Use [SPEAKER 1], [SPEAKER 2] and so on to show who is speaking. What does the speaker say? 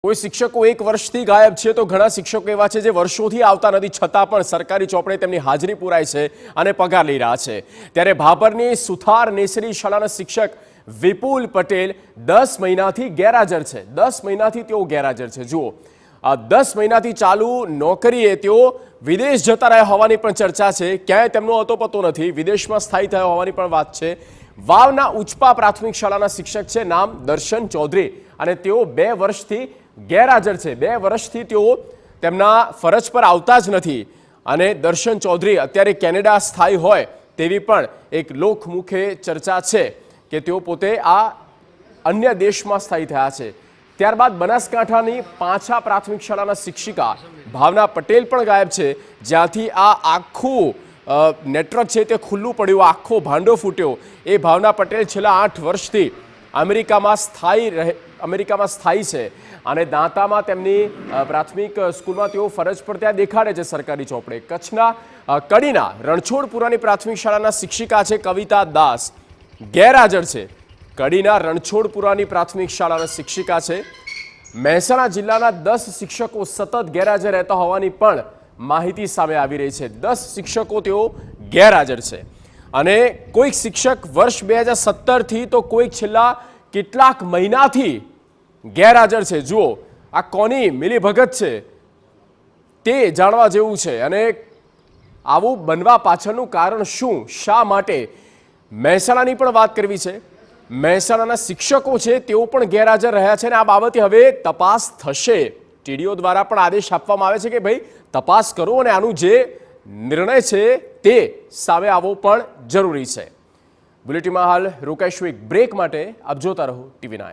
[SPEAKER 1] કોઈ શિક્ષકો એક વર્ષથી ગાયબ છે તો ઘણા શિક્ષકો એવા છે જે વર્ષોથી આવતા નથી છતાં પણ સરકારી ચોપડે તેમની હાજરી પુરાય છે અને પગાર લઈ રહ્યા છે। ત્યારે ભાભરની સુથાર નેસરી શાળાના શિક્ષક વિપુલ પટેલ 10 મહિનાથી ગેરહાજર છે। 10 મહિનાથી તેઓ ગેરહાજર છે। જુઓ, આ 10 મહિનાથી ચાલુ નોકરીએ તેઓ વિદેશ જતા રહ્યા હોવાની પણ ચર્ચા છે। ક્યાંય તેમનો અતોપતો નથી, વિદેશમાં સ્થાયી થયા હોવાની પણ વાત છે। વાવના ઉચપા પ્રાથમિક શાળાના શિક્ષક છે, નામ દર્શન ચૌધરી, અને તેઓ 2 વર્ષથી ગેરહાજર છે। 2 વર્ષથી તેઓ તેમના ફરજ પર આવતા જ નથી અને દર્શન ચૌધરી અત્યારે કેનેડા સ્થાયી હોય તેવી પણ એક લોકમુખે ચર્ચા છે કે તેઓ પોતે આ અન્ય દેશમાં સ્થાયી થયા છે। ત્યારબાદ બનાસકાંઠાની પાંછા પ્રાથમિક શાળાના શિક્ષિકા ભાવના પટેલ પણ ગાયબ છે, જ્યાંથી આ આખું નેટવર્ક છે તે ખુલ્લું પડ્યું, આખો ભાંડો ફૂટ્યો। એ ભાવના પટેલ છેલ્લા 8 વર્ષથી અમેરિકામાં સ્થાયી છે અને દાંતામાં તેમની પ્રાથમિક સ્કૂલમાં તેઓ ફરજ પર ત્યાં દેખાડે છે સરકારી ચોપડે। કચ્છના કડીના રણછોડપુરાની પ્રાથમિક શાળાના શિક્ષિકા છે કવિતા દાસ, ગેરહાજર છે। કડીના રણછોડપુરાની પ્રાથમિક શાળાના શિક્ષિકા છે। મહેસાણા જિલ્લાના 10 શિક્ષકો સતત ગેરહાજર રહેતા હોવાની પણ માહિતી સામે આવી રહી છે। 10 શિક્ષકો તેઓ ગેરહાજર છે અને કોઈક શિક્ષક વર્ષ 2017થી તો કોઈક છેલ્લા કેટલાક મહિનાથી ગેરહાજર છે। જુઓ, આ કોની મિલીભગત છે તે જાણવા જેવું છે અને આવું બનવા પાછળનું કારણ શું, શા માટે, મહેસાણાની પણ વાત કરવી છે। મહેસાણાના શિક્ષકો છે તેઓ પણ ગેરહાજર રહ્યા છે અને આ બાબતે હવે તપાસ થશે। ટીડીઓ દ્વારા પણ આદેશ આપવામાં આવે છે કે ભાઈ તપાસ કરો અને આનું જે નિર્ણય છે તે સામે આવવો પણ જરૂરી છે। બુલેટિનમાં હાલ રોકાઈશું એક બ્રેક માટે। આપ જોતા રહો TV9।